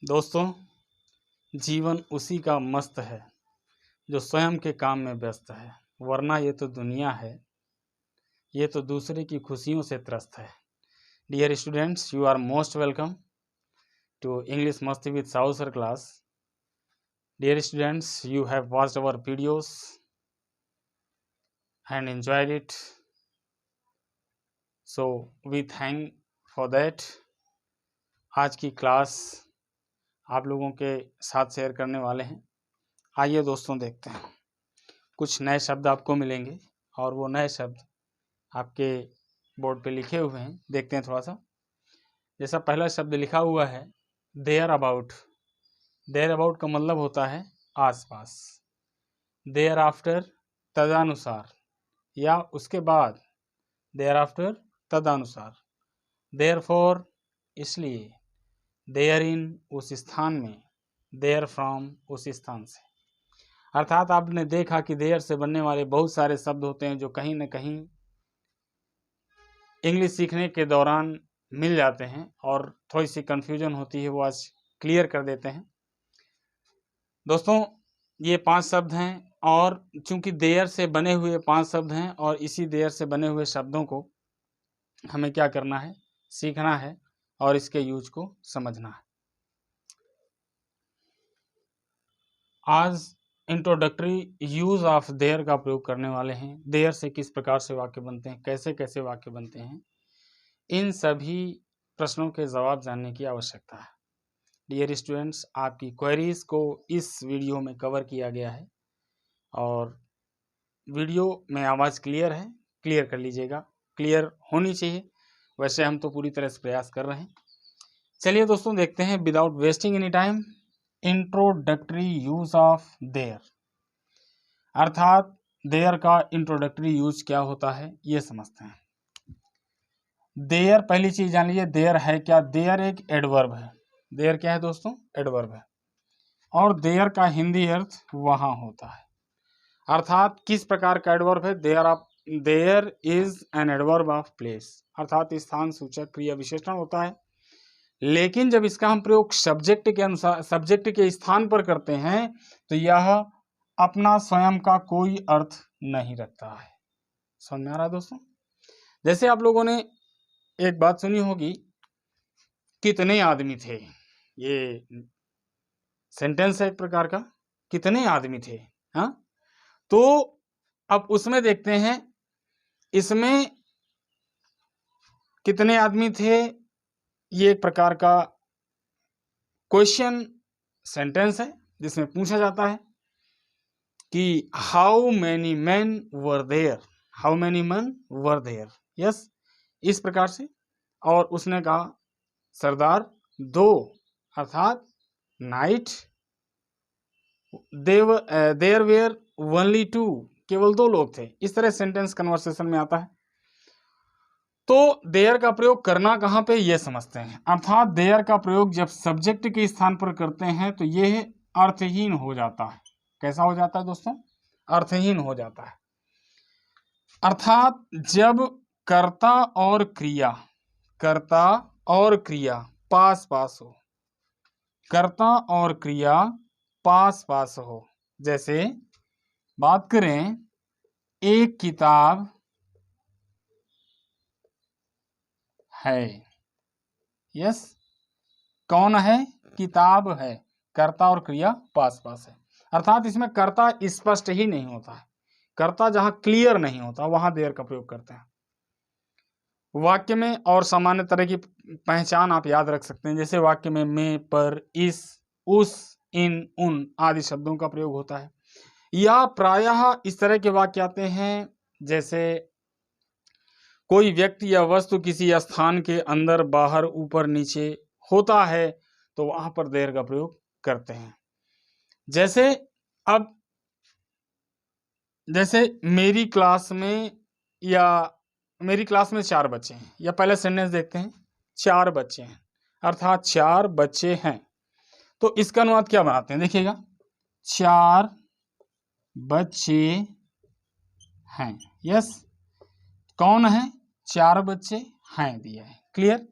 दोस्तों, जीवन उसी का मस्त है जो स्वयं के काम में व्यस्त है, वरना ये तो दुनिया है, ये तो दूसरे की खुशियों से त्रस्त है। Dear students, you are most welcome to English मस्ती with Sahu sir class. Dear students, you have watched our videos and enjoyed it, so we thank for that. आज की क्लास आप लोगों के साथ शेयर करने वाले हैं. आइए दोस्तों, देखते हैं. कुछ नए शब्द आपको मिलेंगे और वो नए शब्द आपके बोर्ड पे लिखे हुए हैं. देखते हैं थोड़ा सा. जैसा पहला शब्द लिखा हुआ है देयर अबाउट. देयर अबाउट का मतलब होता है आसपास. देयर आफ्टर तदनुसार, या उसके बाद. देयर आफ्टर तदनुसार. देयर फॉर इसलिए. देयर इन उस स्थान में. देयर फ्रॉम उस स्थान से. अर्थात आपने देखा कि देयर से बनने वाले बहुत सारे शब्द होते हैं जो कहीं न कहीं इंग्लिश सीखने के दौरान मिल जाते हैं और थोड़ी सी कंफ्यूजन होती है, वो आज क्लियर कर देते हैं. दोस्तों, ये 5 शब्द हैं और चूंकि देयर से बने हुए 5 शब्द हैं और इसी देयर से बने हुए शब्दों को हमें क्या करना है, सीखना है और इसके यूज को समझना है. आज इंट्रोडक्टरी यूज ऑफ देयर का प्रयोग करने वाले हैं. देयर से किस प्रकार से वाक्य बनते हैं, कैसे कैसे वाक्य बनते हैं, इन सभी प्रश्नों के जवाब जानने की आवश्यकता है. डियर स्टूडेंट्स, आपकी क्वेरीज को इस वीडियो में कवर किया गया है और वीडियो में आवाज़ क्लियर है, क्लियर कर लीजिएगा. क्लियर होनी चाहिए, वैसे हम तो पूरी तरह से प्रयास कर रहे हैं. चलिए दोस्तों, देखते हैं without wasting any time introductory use of their. अर्थात देयर का इंट्रोडक्टरी यूज क्या होता है ये समझते हैं. देयर, पहली चीज जान लीजिए, देयर है क्या. देयर एक एडवर्ब है. देयर क्या है दोस्तों, एडवर्ब है. और देयर का हिंदी अर्थ वहां होता है. अर्थात किस प्रकार का एडवर्ब है. There is an adverb of place. अर्थात स्थान सूचक क्रिया विशेषण होता है, लेकिन जब इसका हम प्रयोग सब्जेक्ट के अनुसार, सब्जेक्ट के स्थान पर करते हैं तो यह अपना स्वयं का कोई अर्थ नहीं रखता है. समझ में आ रहा है दोस्तों. जैसे आप लोगों ने एक बात सुनी होगी, कितने आदमी थे. ये सेंटेंस है एक प्रकार का, कितने आदमी थे. हाँ, तो अब उसमें देखते हैं, इसमें कितने आदमी थे ये एक प्रकार का क्वेश्चन सेंटेंस है जिसमें पूछा जाता है कि how many man were there. How many man were there. Yes, इस प्रकार से. और उसने कहा सरदार 2, अर्थात नाइट. देयर वेयर ओनली 2, केवल 2 लोग थे. इस तरह सेंटेंस कन्वर्सेशन में आता है. तो देयर का प्रयोग करना कहां पे ये समझते हैं. अर्थात देयर का प्रयोग जब सब्जेक्ट के स्थान पर करते हैं तो यह अर्थहीन हो जाता है. कैसा हो जाता है दोस्तों, अर्थहीन हो जाता है. अर्थात जब कर्ता और क्रिया, कर्ता और क्रिया पास पास हो, कर्ता और क्रिया पास पास हो. जैसे बात करें, एक किताब है. यस, कौन है, किताब है. कर्ता और क्रिया पास पास है. अर्थात इसमें कर्ता स्पष्ट ही नहीं होता है. कर्ता जहां क्लियर नहीं होता वहां देयर का प्रयोग करते हैं वाक्य में. और सामान्य तरह की पहचान आप याद रख सकते हैं. जैसे वाक्य में मैं, पर, इस, उस, इन, उन आदि शब्दों का प्रयोग होता है. या प्रायः इस तरह के वाक्य आते हैं जैसे कोई व्यक्ति या वस्तु किसी स्थान के अंदर, बाहर, ऊपर, नीचे होता है तो वहां पर देयर का प्रयोग करते हैं. जैसे अब जैसे मेरी क्लास में, या मेरी क्लास में 4 बच्चे हैं, या पहले सेंटेंस देखते हैं, 4 बच्चे हैं. अर्थात 4 बच्चे हैं. तो इसका अनुवाद क्या बनाते हैं, देखिएगा, 4 बच्चे हैं. यस, कौन है, 4 बच्चे हैं दिया है. क्लियर.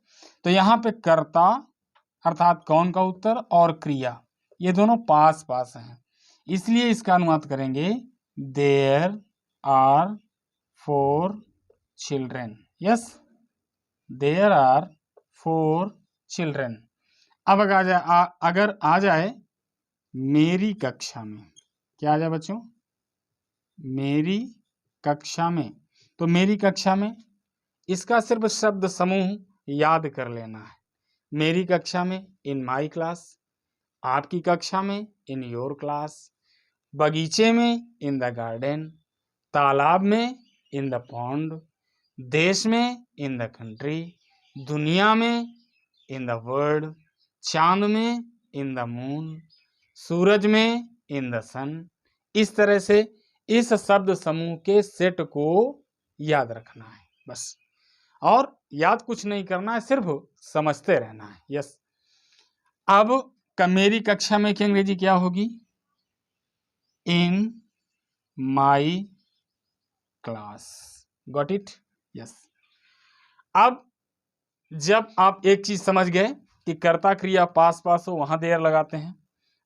तो यहाँ पे कर्ता अर्थात कौन का उत्तर और क्रिया ये दोनों पास पास हैं, इसलिए इसका अनुवाद करेंगे there are 4 children. Yes, there are 4 children. अब अगर आ जाए मेरी कक्षा में, क्या आ जाए बच्चों? मेरी कक्षा में। तो मेरी कक्षा में इसका सिर्फ शब्द समूह याद कर लेना है। मेरी कक्षा में इन माई क्लास, आपकी कक्षा में इन योर क्लास, बगीचे में इन द गार्डन, तालाब में इन द पॉन्ड, देश में इन द कंट्री, दुनिया में इन द वर्ल्ड, चांद में इन द मून, सूरज में इन द सन। इस तरह से इस शब्द समूह के सेट को याद रखना है बस, और याद कुछ नहीं करना है, सिर्फ समझते रहना है। यस, अब मेरी कक्षा में की अंग्रेजी क्या होगी? In my class. Got it? Yes. अब जब आप एक चीज समझ गए कि कर्ता क्रिया पास पास हो वहां देर लगाते हैं,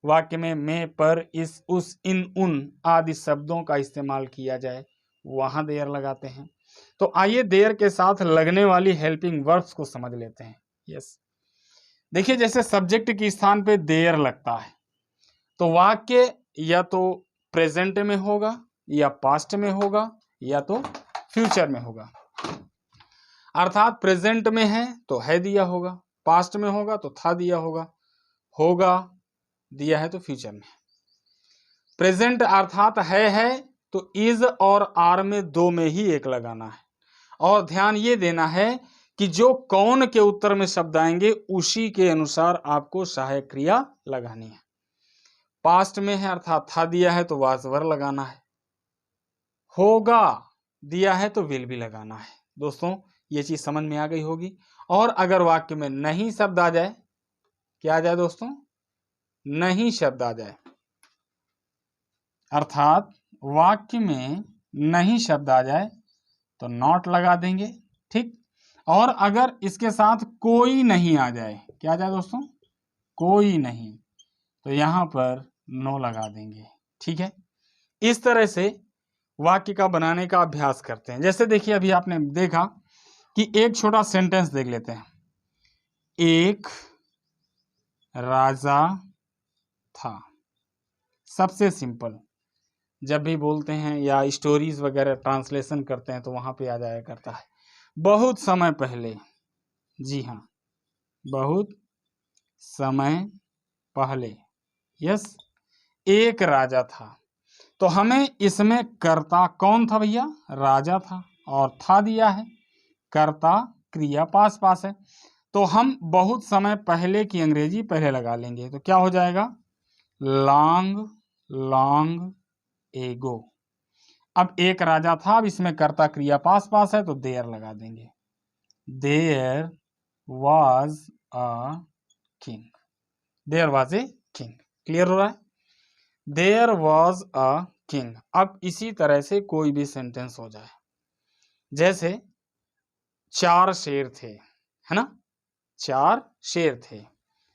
वाक्य में, पर, इस, उस, इन, उन आदि शब्दों का इस्तेमाल किया जाए वहां देर लगाते हैं। तो आइए देर के साथ लगने वाली हेल्पिंग वर्ब्स को समझ लेते हैं। यस, देखिए जैसे सब्जेक्ट के स्थान पे देर लगता है तो वाक्य या तो प्रेजेंट में होगा, या पास्ट में होगा, या तो फ्यूचर में होगा। अर्थात प्रेजेंट में है तो है दिया होगा, पास्ट में होगा तो था दिया होगा दिया है तो फ्यूचर में। प्रेजेंट अर्थात है तो इज और आर में दो में ही एक लगाना है, और ध्यान ये देना है कि जो कौन के उत्तर में शब्द आएंगे उसी के अनुसार आपको सहायक क्रिया लगानी है। पास्ट में है अर्थात था दिया है तो वाज वर लगाना है, होगा दिया है तो विल भी लगाना है। दोस्तों ये चीज समझ में आ गई होगी। और अगर वाक्य में नहीं शब्द आ जाए, क्या आ जाए दोस्तों? नहीं शब्द आ जाए, अर्थात वाक्य में नहीं शब्द आ जाए तो नॉट लगा देंगे, ठीक। और अगर इसके साथ कोई नहीं आ जाए, क्या आ जाए दोस्तों? कोई नहीं, तो यहां पर नो लगा देंगे, ठीक है। इस तरह से वाक्य का बनाने का अभ्यास करते हैं। जैसे देखिए अभी आपने देखा कि एक छोटा सेंटेंस देख लेते हैं। एक राजा था। सबसे सिंपल, जब भी बोलते हैं या स्टोरीज वगैरह ट्रांसलेशन करते हैं तो वहां पे आ जाया करता है बहुत समय पहले। जी हाँ, बहुत समय पहले। यस, एक राजा था, तो हमें इसमें कर्ता कौन था भैया? राजा था, और था दिया है, कर्ता क्रिया पास पास है, तो हम बहुत समय पहले की अंग्रेजी पहले लगा लेंगे। तो क्या हो जाएगा? Long long ago. अब एक राजा था, अब इसमें कर्ता क्रिया पास पास है तो देयर लगा देंगे। There was a king. There was a king. Clear हो रहा है? There was a king. अब इसी तरह से कोई भी सेंटेंस हो जाए, जैसे 4 शेर थे, है ना? 4 शेर थे।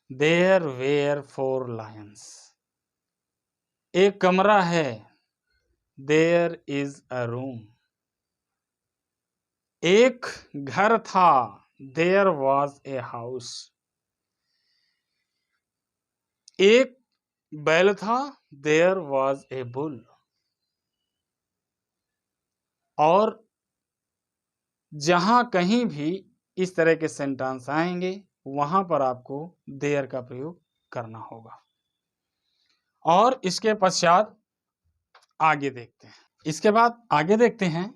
There were 4 lions. एक कमरा है, देयर इज अ रूम। एक घर था, देयर वॉज ए हाउस। एक बैल था, देयर वॉज ए बुल। और जहां कहीं भी इस तरह के सेंटेंस आएंगे वहां पर आपको देयर का प्रयोग करना होगा। और इसके पश्चात आगे देखते हैं। इसके बाद आगे देखते हैं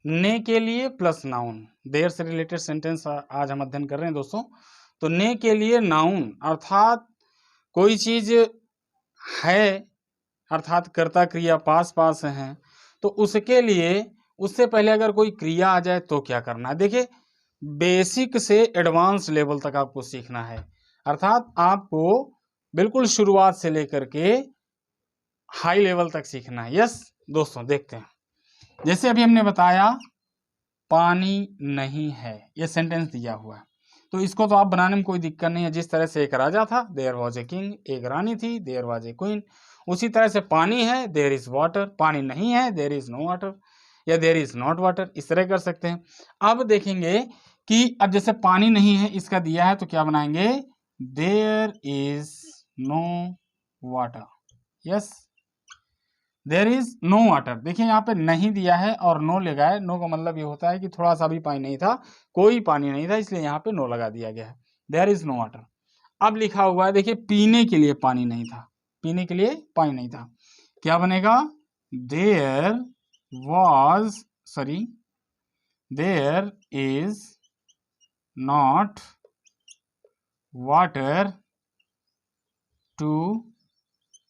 ने के लिए प्लस नाउन। देयर से रिलेटेड सेंटेंस आज हम अध्ययन कर रहे हैं दोस्तों। तो ने के लिए नाउन अर्थात कोई चीज है, अर्थात कर्ता क्रिया पास पास है, तो उसके लिए उससे पहले अगर कोई क्रिया आ जाए तो क्या करना है। देखिए बेसिक से एडवांस लेवल तक आपको सीखना है, अर्थात आपको बिल्कुल शुरुआत से लेकर के हाई लेवल तक सीखना है। यस दोस्तों, देखते हैं। जैसे अभी हमने बताया पानी नहीं है, यह सेंटेंस दिया हुआ है, तो इसको तो आप बनाने में कोई दिक्कत नहीं है। जिस तरह से एक राजा था, देयर वॉज ए किंग, एक रानी थी, देयर वॉज ए क्वीन, उसी तरह से पानी है, देयर इज वाटर, पानी नहीं है, देयर इज नो वाटर, या देयर इज नॉट वाटर, इस तरह कर सकते हैं। अब देखेंगे कि अब जैसे पानी नहीं है, इसका दिया है तो क्या बनाएंगे, there is no water, yes, there is no water. देखिए यहाँ पे नहीं दिया है और नो लगा है, नो का मतलब ये होता है कि थोड़ा सा भी पानी नहीं था, कोई पानी नहीं था, इसलिए यहाँ पे नो लगा दिया गया है, देयर इज नो वाटर। अब लिखा हुआ है, देखिए पीने के लिए पानी नहीं था, पीने के लिए पानी नहीं था, क्या बनेगा, there was, sorry, there is not water to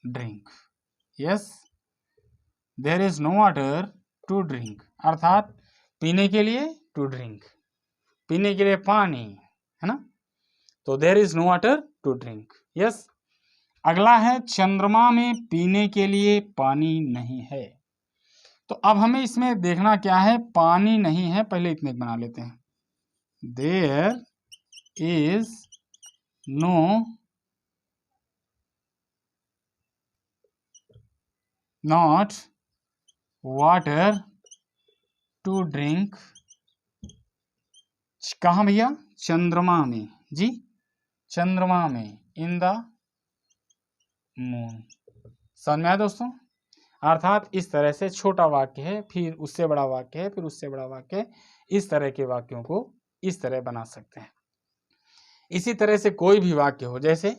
drink, yes, there is no water to drink, अर्थात पीने के लिए, टू ड्रिंक, पीने के लिए पानी, है ना, तो there is no water to drink, yes. अगला है, चंद्रमा में पीने के लिए पानी नहीं है। तो अब हमें इसमें देखना क्या है, पानी नहीं है, पहले इतने बना लेते हैं, there is no not water to drink, कहाँ भैया, चंद्रमा में, जी चंद्रमा में, इन द मून, समझ में आया दोस्तों। अर्थात इस तरह से छोटा वाक्य है, फिर उससे बड़ा वाक्य है, फिर उससे बड़ा वाक्य है, इस तरह के वाक्यों को इस तरह बना सकते हैं। इसी तरह से कोई भी वाक्य हो, जैसे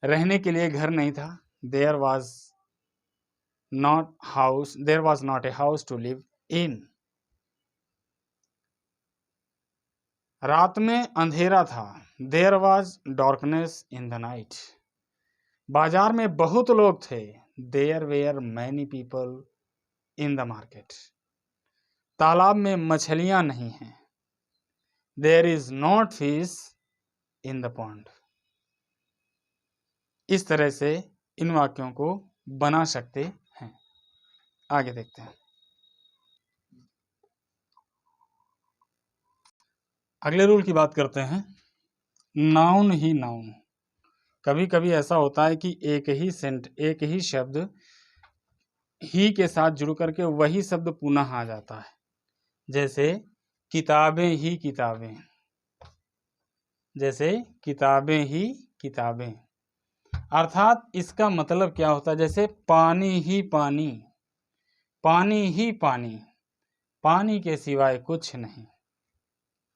रहने के लिए घर नहीं था, there was not house, there was not a house to live in, रात में अंधेरा था, there was darkness in the night, बाजार में बहुत लोग थे, there were many people in the market, तालाब में मछलियां नहीं हैं, there is not fish in the pond. इस तरह से इन वाक्यों को बना सकते हैं। आगे देखते हैं, अगले रूल की बात करते हैं, नाउन ही नाउन। कभी कभी ऐसा होता है कि एक ही शब्द ही के साथ जुड़ करके वही शब्द पुनः आ जाता है, जैसे किताबें ही किताबें, जैसे किताबें ही किताबें, अर्थात इसका मतलब क्या होता है, जैसे पानी ही पानी, पानी ही पानी, पानी के सिवाय कुछ नहीं,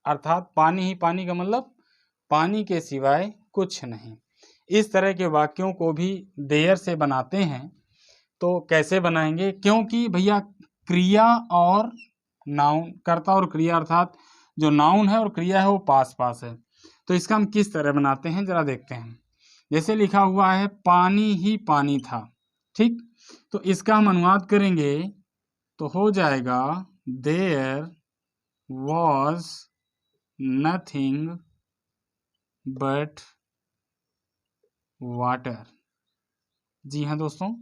अर्थात पानी ही पानी का मतलब पानी के सिवाय कुछ नहीं। इस तरह के वाक्यों को भी देयर से बनाते हैं, तो कैसे बनाएंगे, क्योंकि भैया क्रिया और नाउन, कर्ता और क्रिया, अर्थात जो नाउन है और क्रिया है वो पास पास है, तो इसका हम किस तरह बनाते हैं जरा देखते हैं। जैसे लिखा हुआ है, पानी ही पानी था, ठीक, तो इसका हम अनुवाद करेंगे तो हो जाएगा, there was nothing but water. जी हाँ दोस्तों,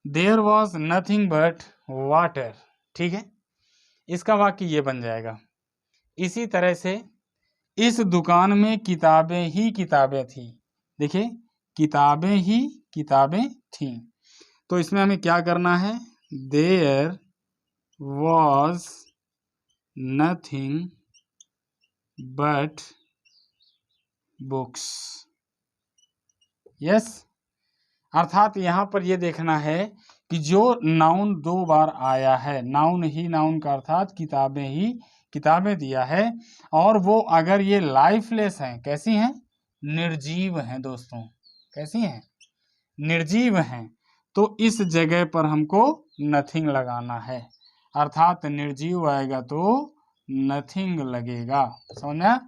there was nothing but water, ठीक है, इसका वाक्य ये बन जाएगा। इसी तरह से इस दुकान में किताबें ही किताबें थी, देखिए किताबें ही किताबें थी, तो इसमें हमें क्या करना है, there was nothing but books, yes. अर्थात यहाँ पर ये देखना है कि जो नाउन दो बार आया है, नाउन ही नाउन का अर्थात किताबें ही किताबें दिया है, और वो अगर ये लाइफलेस हैं, कैसी हैं, निर्जीव हैं दोस्तों, कैसी हैं, निर्जीव हैं, तो इस जगह पर हमको नथिंग लगाना है, अर्थात निर्जीव आएगा तो नथिंग लगेगा, समझना।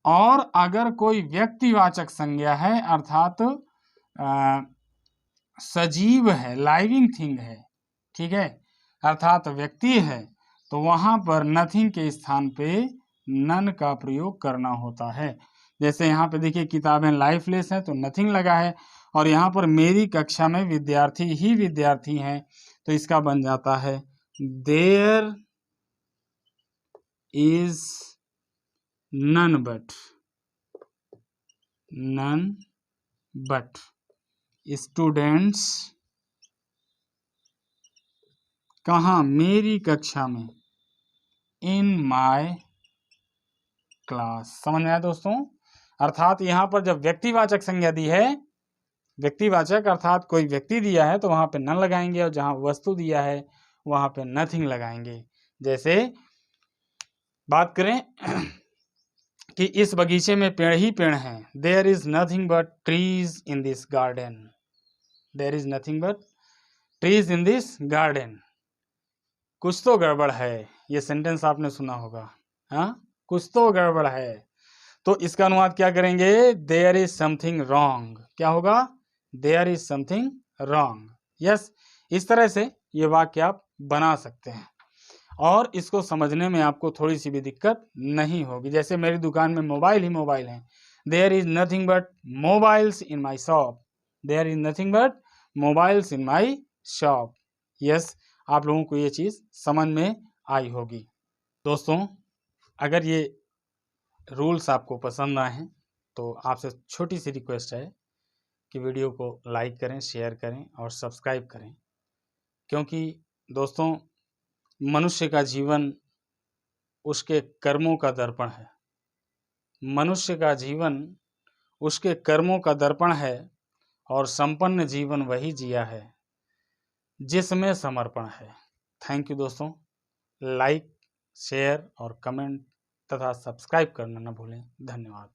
और अगर कोई व्यक्तिवाचक संज्ञा है, अर्थात सजीव है, लाइविंग थिंग है, ठीक है, अर्थात व्यक्ति है, तो वहां पर नथिंग के स्थान पे नन का प्रयोग करना होता है। जैसे यहाँ पे देखिए किताबें लाइफलेस हैं तो नथिंग लगा है, और यहाँ पर मेरी कक्षा में विद्यार्थी ही विद्यार्थी हैं, तो इसका बन जाता है, there is none but students कहाँ, मेरी कक्षा में, इन माय क्लास। समझ में आया दोस्तों? अर्थात यहाँ पर जब व्यक्तिवाचक संज्ञा दी है, व्यक्तिवाचक अर्थात कोई व्यक्ति दिया है तो वहां पे नन लगाएंगे, और जहां वस्तु दिया है वहां पे नथिंग लगाएंगे। जैसे बात करें कि इस बगीचे में पेड़ ही पेड़ हैं, there is nothing but trees in this garden. There is nothing but trees in this garden. कुछ तो गड़बड़ है, ये सेंटेंस आपने सुना होगा। हाँ, कुछ तो गड़बड़ है, तो इसका अनुवाद क्या करेंगे? There is something wrong. क्या होगा? There is something wrong. Yes, इस तरह से ये वाक्य आप बना सकते हैं, और इसको समझने में आपको थोड़ी सी भी दिक्कत नहीं होगी। जैसे मेरी दुकान में मोबाइल ही मोबाइल हैं, there is nothing but mobiles in my shop. There is nothing but mobiles in my shop. Yes, आप लोगों को ये चीज़ समझ में आई होगी। दोस्तों, अगर ये रूल्स आपको पसंद आए हैं तो आपसे छोटी सी रिक्वेस्ट है कि वीडियो को लाइक करें, शेयर करें और सब्सक्राइब करें, क्योंकि दोस्तों मनुष्य का जीवन उसके कर्मों का दर्पण है। मनुष्य का जीवन उसके कर्मों का दर्पण है, और संपन्न जीवन वही जिया है जिसमें समर्पण है। थैंक यू दोस्तों। लाइक, शेयर और कमेंट तथा सब्सक्राइब करना न भूलें। धन्यवाद।